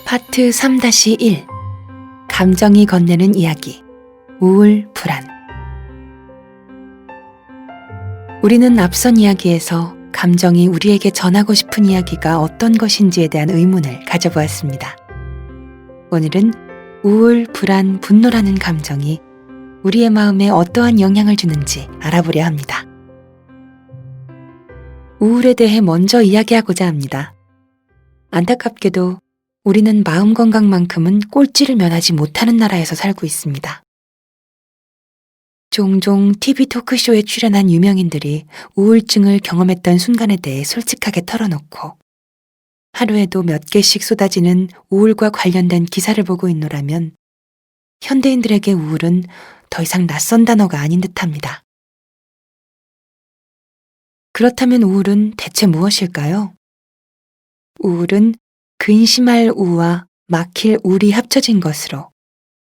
파트 3-1 감정이 건네는 이야기 우울, 불안. 우리는 앞선 이야기에서 감정이 우리에게 전하고 싶은 이야기가 어떤 것인지에 대한 의문을 가져보았습니다. 오늘은 우울, 불안, 분노라는 감정이 우리의 마음에 어떠한 영향을 주는지 알아보려 합니다. 우울에 대해 먼저 이야기하고자 합니다. 안타깝게도 우리는 마음 건강만큼은 꼴찌를 면하지 못하는 나라에서 살고 있습니다. 종종 TV 토크쇼에 출연한 유명인들이 우울증을 경험했던 순간에 대해 솔직하게 털어놓고 하루에도 몇 개씩 쏟아지는 우울과 관련된 기사를 보고 있노라면 현대인들에게 우울은 더 이상 낯선 단어가 아닌 듯합니다. 그렇다면 우울은 대체 무엇일까요? 우울은 근심할 우와 막힐 울이 합쳐진 것으로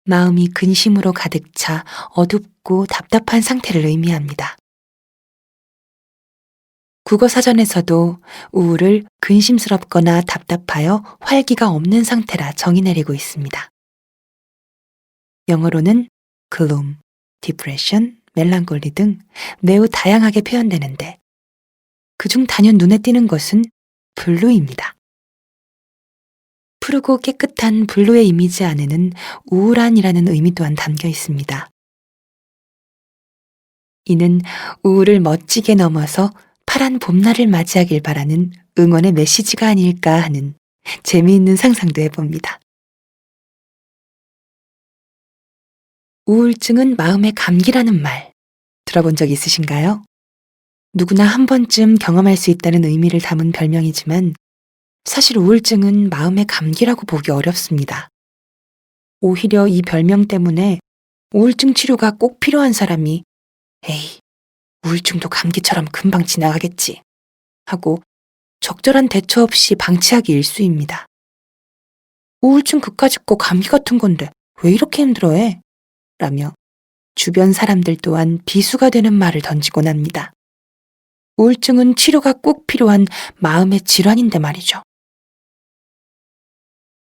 마음이 근심으로 가득 차 어둡고 답답한 상태를 의미합니다. 국어사전에서도 우울을 근심스럽거나 답답하여 활기가 없는 상태라 정의 내리고 있습니다. 영어로는 gloom, depression, 멜랑콜리 등 매우 다양하게 표현되는데 그중 단연 눈에 띄는 것은 블루입니다. 푸르고 깨끗한 블루의 이미지 안에는 우울한이라는 의미 또한 담겨 있습니다. 이는 우울을 멋지게 넘어서 파란 봄날을 맞이하길 바라는 응원의 메시지가 아닐까 하는 재미있는 상상도 해봅니다. 우울증은 마음의 감기라는 말 들어본 적 있으신가요? 누구나 한 번쯤 경험할 수 있다는 의미를 담은 별명이지만 사실 우울증은 마음의 감기라고 보기 어렵습니다. 오히려 이 별명 때문에 우울증 치료가 꼭 필요한 사람이 에이, 우울증도 감기처럼 금방 지나가겠지 하고 적절한 대처 없이 방치하기 일쑤입니다. 우울증 그까짓 거 감기 같은 건데 왜 이렇게 힘들어해? 라며 주변 사람들 또한 비수가 되는 말을 던지곤 합니다. 우울증은 치료가 꼭 필요한 마음의 질환인데 말이죠.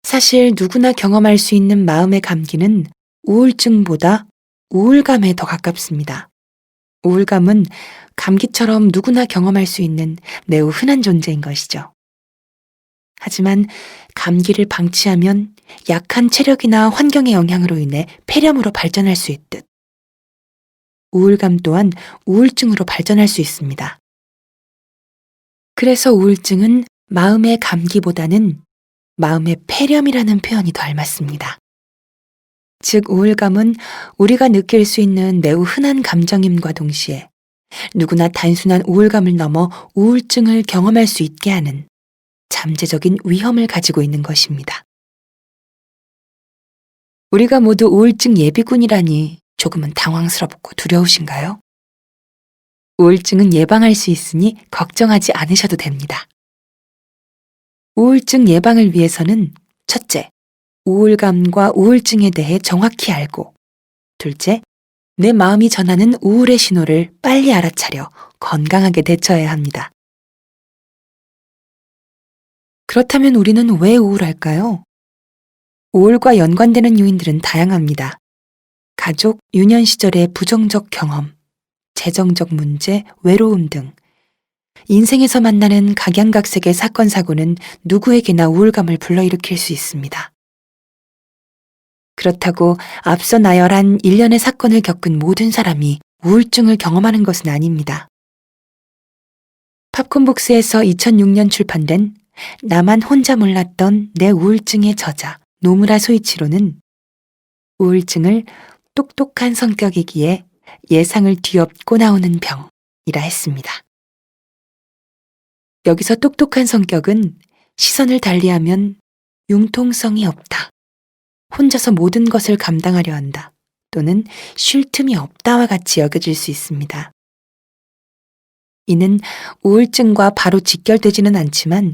사실 누구나 경험할 수 있는 마음의 감기는 우울증보다 우울감에 더 가깝습니다. 우울감은 감기처럼 누구나 경험할 수 있는 매우 흔한 존재인 것이죠. 하지만 감기를 방치하면 약한 체력이나 환경의 영향으로 인해 폐렴으로 발전할 수 있듯 우울감 또한 우울증으로 발전할 수 있습니다. 그래서 우울증은 마음의 감기보다는 마음의 폐렴이라는 표현이 더 알맞습니다. 즉 우울감은 우리가 느낄 수 있는 매우 흔한 감정임과 동시에 누구나 단순한 우울감을 넘어 우울증을 경험할 수 있게 하는 잠재적인 위험을 가지고 있는 것입니다. 우리가 모두 우울증 예비군이라니 조금은 당황스럽고 두려우신가요? 우울증은 예방할 수 있으니 걱정하지 않으셔도 됩니다. 우울증 예방을 위해서는 첫째, 우울감과 우울증에 대해 정확히 알고 둘째, 내 마음이 전하는 우울의 신호를 빨리 알아차려 건강하게 대처해야 합니다. 그렇다면 우리는 왜 우울할까요? 우울과 연관되는 요인들은 다양합니다. 가족, 유년 시절의 부정적 경험, 재정적 문제, 외로움 등 인생에서 만나는 각양각색의 사건, 사고는 누구에게나 우울감을 불러일으킬 수 있습니다. 그렇다고 앞서 나열한 일련의 사건을 겪은 모든 사람이 우울증을 경험하는 것은 아닙니다. 팝콘북스에서 2006년 출판된 나만 혼자 몰랐던 내 우울증의 저자 노무라 소이치로는 우울증을 똑똑한 성격이기에 예상을 뒤엎고 나오는 병이라 했습니다. 여기서 똑똑한 성격은 시선을 달리하면 융통성이 없다, 혼자서 모든 것을 감당하려 한다 또는 쉴 틈이 없다와 같이 여겨질 수 있습니다. 이는 우울증과 바로 직결되지는 않지만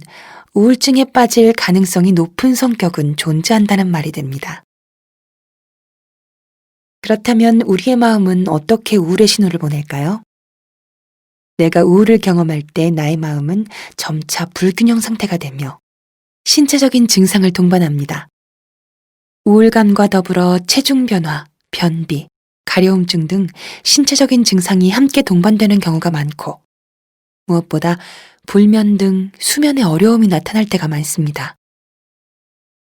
우울증에 빠질 가능성이 높은 성격은 존재한다는 말이 됩니다. 그렇다면 우리의 마음은 어떻게 우울의 신호를 보낼까요? 내가 우울을 경험할 때 나의 마음은 점차 불균형 상태가 되며 신체적인 증상을 동반합니다. 우울감과 더불어 체중 변화, 변비, 가려움증 등 신체적인 증상이 함께 동반되는 경우가 많고, 무엇보다 불면 등 수면에 어려움이 나타날 때가 많습니다.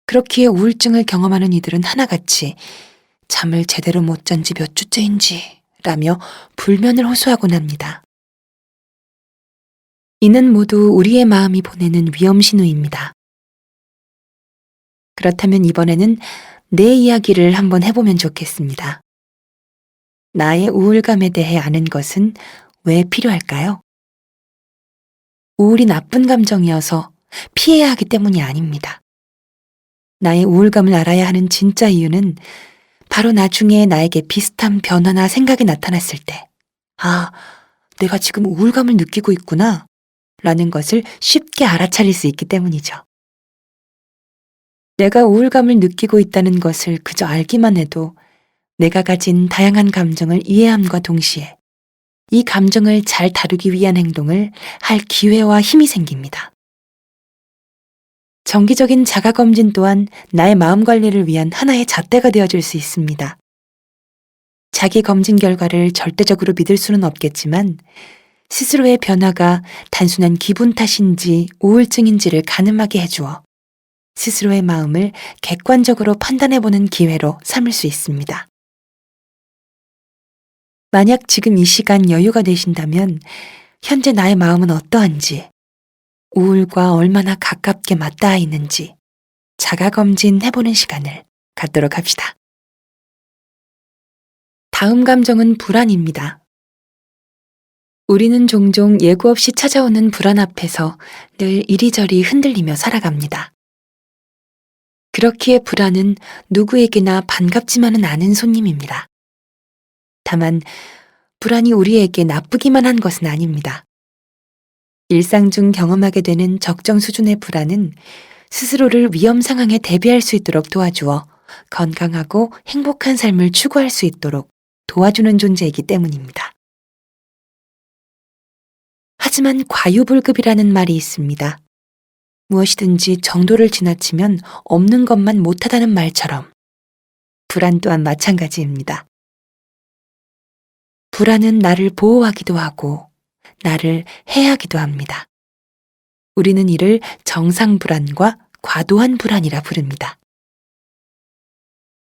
그렇기에 우울증을 경험하는 이들은 하나같이 잠을 제대로 못 잔 지 몇 주째인지 라며 불면을 호소하곤 합니다. 이는 모두 우리의 마음이 보내는 위험 신호입니다. 그렇다면 이번에는 내 이야기를 한번 해보면 좋겠습니다. 나의 우울감에 대해 아는 것은 왜 필요할까요? 우울이 나쁜 감정이어서 피해야 하기 때문이 아닙니다. 나의 우울감을 알아야 하는 진짜 이유는 바로 나중에 나에게 비슷한 변화나 생각이 나타났을 때, 아, 내가 지금 우울감을 느끼고 있구나 라는 것을 쉽게 알아차릴 수 있기 때문이죠. 내가 우울감을 느끼고 있다는 것을 그저 알기만 해도 내가 가진 다양한 감정을 이해함과 동시에 이 감정을 잘 다루기 위한 행동을 할 기회와 힘이 생깁니다. 정기적인 자가검진 또한 나의 마음 관리를 위한 하나의 잣대가 되어줄 수 있습니다. 자기 검진 결과를 절대적으로 믿을 수는 없겠지만 스스로의 변화가 단순한 기분 탓인지 우울증인지를 가늠하게 해주어 스스로의 마음을 객관적으로 판단해보는 기회로 삼을 수 있습니다. 만약 지금 이 시간 여유가 되신다면 현재 나의 마음은 어떠한지, 우울과 얼마나 가깝게 맞닿아 있는지 자가검진 해보는 시간을 갖도록 합시다. 다음 감정은 불안입니다. 우리는 종종 예고 없이 찾아오는 불안 앞에서 늘 이리저리 흔들리며 살아갑니다. 그렇기에 불안은 누구에게나 반갑지만은 않은 손님입니다. 다만 불안이 우리에게 나쁘기만 한 것은 아닙니다. 일상 중 경험하게 되는 적정 수준의 불안은 스스로를 위험 상황에 대비할 수 있도록 도와주어 건강하고 행복한 삶을 추구할 수 있도록 도와주는 존재이기 때문입니다. 하지만 과유불급이라는 말이 있습니다. 무엇이든지 정도를 지나치면 없는 것만 못하다는 말처럼 불안 또한 마찬가지입니다. 불안은 나를 보호하기도 하고 나를 해하기도 합니다. 우리는 이를 정상불안과 과도한 불안이라 부릅니다.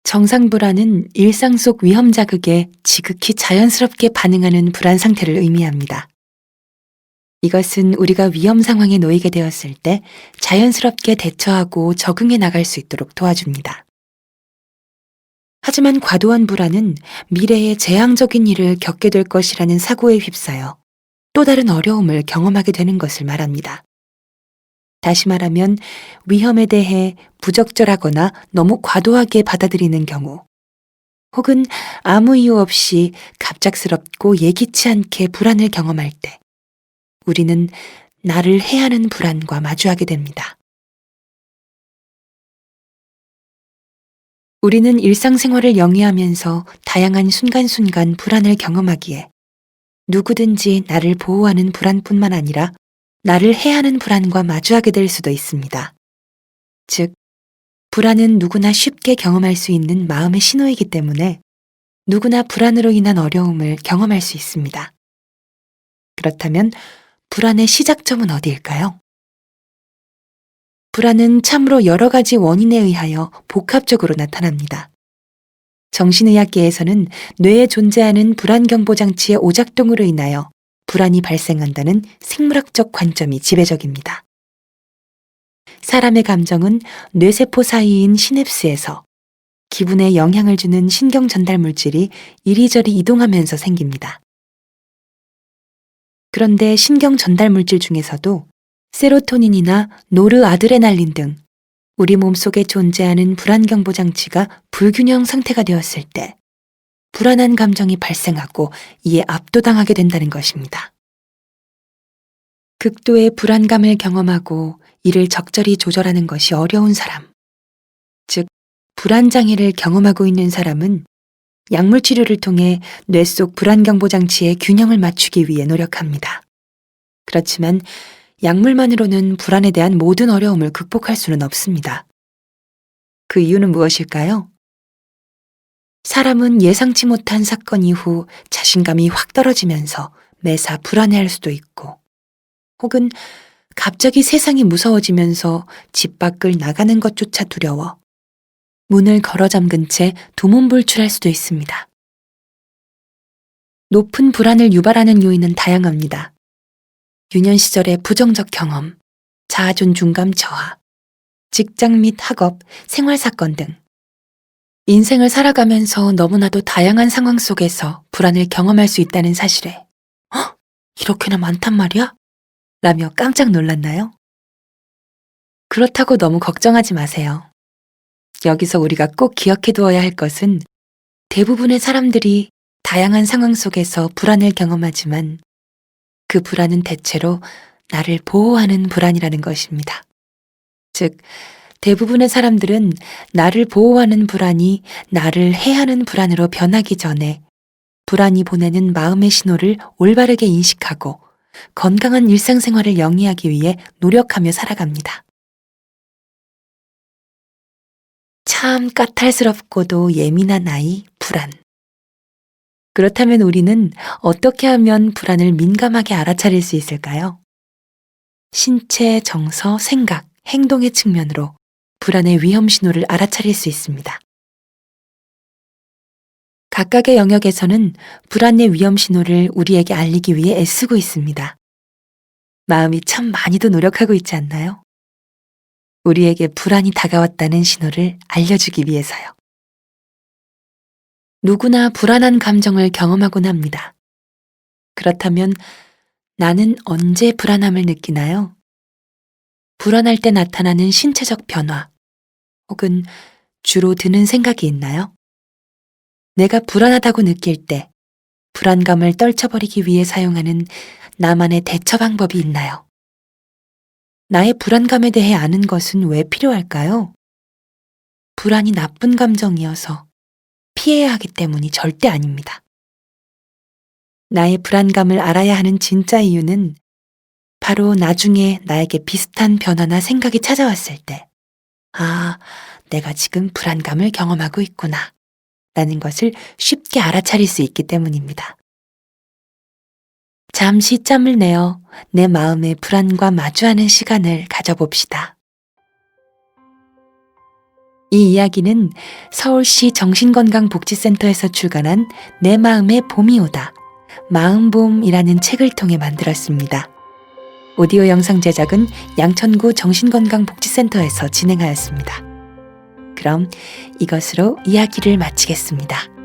정상불안은 일상 속 위험 자극에 지극히 자연스럽게 반응하는 불안 상태를 의미합니다. 이것은 우리가 위험 상황에 놓이게 되었을 때 자연스럽게 대처하고 적응해 나갈 수 있도록 도와줍니다. 하지만 과도한 불안은 미래에 재앙적인 일을 겪게 될 것이라는 사고에 휩싸여 또 다른 어려움을 경험하게 되는 것을 말합니다. 다시 말하면 위험에 대해 부적절하거나 너무 과도하게 받아들이는 경우, 혹은 아무 이유 없이 갑작스럽고 예기치 않게 불안을 경험할 때 우리는 나를 해하는 불안과 마주하게 됩니다. 우리는 일상생활을 영위하면서 다양한 순간순간 불안을 경험하기에 누구든지 나를 보호하는 불안뿐만 아니라 나를 해하는 불안과 마주하게 될 수도 있습니다. 즉, 불안은 누구나 쉽게 경험할 수 있는 마음의 신호이기 때문에 누구나 불안으로 인한 어려움을 경험할 수 있습니다. 그렇다면 불안의 시작점은 어디일까요? 불안은 참으로 여러 가지 원인에 의하여 복합적으로 나타납니다. 정신의학계에서는 뇌에 존재하는 불안경보장치의 오작동으로 인하여 불안이 발생한다는 생물학적 관점이 지배적입니다. 사람의 감정은 뇌세포 사이인 시냅스에서 기분에 영향을 주는 신경 전달 물질이 이리저리 이동하면서 생깁니다. 그런데 신경 전달 물질 중에서도 세로토닌이나 노르아드레날린 등 우리 몸속에 존재하는 불안경보장치가 불균형 상태가 되었을 때 불안한 감정이 발생하고 이에 압도당하게 된다는 것입니다. 극도의 불안감을 경험하고 이를 적절히 조절하는 것이 어려운 사람, 즉 불안장애를 경험하고 있는 사람은 약물 치료를 통해 뇌 속 불안경보장치의 균형을 맞추기 위해 노력합니다. 그렇지만 약물만으로는 불안에 대한 모든 어려움을 극복할 수는 없습니다. 그 이유는 무엇일까요? 사람은 예상치 못한 사건 이후 자신감이 확 떨어지면서 매사 불안해할 수도 있고, 혹은 갑자기 세상이 무서워지면서 집 밖을 나가는 것조차 두려워 문을 걸어 잠근 채 두문불출할 수도 있습니다. 높은 불안을 유발하는 요인은 다양합니다. 유년 시절의 부정적 경험, 자아존중감 저하, 직장 및 학업, 생활 사건 등 인생을 살아가면서 너무나도 다양한 상황 속에서 불안을 경험할 수 있다는 사실에 "헉! 이렇게나 많단 말이야?" 라며 깜짝 놀랐나요? 그렇다고 너무 걱정하지 마세요. 여기서 우리가 꼭 기억해 두어야 할 것은 대부분의 사람들이 다양한 상황 속에서 불안을 경험하지만 그 불안은 대체로 나를 보호하는 불안이라는 것입니다. 즉, 대부분의 사람들은 나를 보호하는 불안이 나를 해하는 불안으로 변하기 전에 불안이 보내는 마음의 신호를 올바르게 인식하고 건강한 일상생활을 영위하기 위해 노력하며 살아갑니다. 참 까탈스럽고도 예민한 아이, 불안. 그렇다면 우리는 어떻게 하면 불안을 민감하게 알아차릴 수 있을까요? 신체, 정서, 생각, 행동의 측면으로 불안의 위험 신호를 알아차릴 수 있습니다. 각각의 영역에서는 불안의 위험 신호를 우리에게 알리기 위해 애쓰고 있습니다. 마음이 참 많이도 노력하고 있지 않나요? 우리에게 불안이 다가왔다는 신호를 알려주기 위해서요. 누구나 불안한 감정을 경험하곤 합니다. 그렇다면 나는 언제 불안함을 느끼나요? 불안할 때 나타나는 신체적 변화, 혹은 주로 드는 생각이 있나요? 내가 불안하다고 느낄 때 불안감을 떨쳐버리기 위해 사용하는 나만의 대처 방법이 있나요? 나의 불안감에 대해 아는 것은 왜 필요할까요? 불안이 나쁜 감정이어서 피해야 하기 때문이 절대 아닙니다. 나의 불안감을 알아야 하는 진짜 이유는 바로 나중에 나에게 비슷한 변화나 생각이 찾아왔을 때, 아, 내가 지금 불안감을 경험하고 있구나 라는 것을 쉽게 알아차릴 수 있기 때문입니다. 잠시 짬을 내어 내 마음의 불안과 마주하는 시간을 가져봅시다. 이 이야기는 서울시 정신건강복지센터에서 출간한 내 마음의 봄이 오다, 마음봄이라는 책을 통해 만들었습니다. 오디오 영상 제작은 양천구 정신건강복지센터에서 진행하였습니다. 그럼 이것으로 이야기를 마치겠습니다.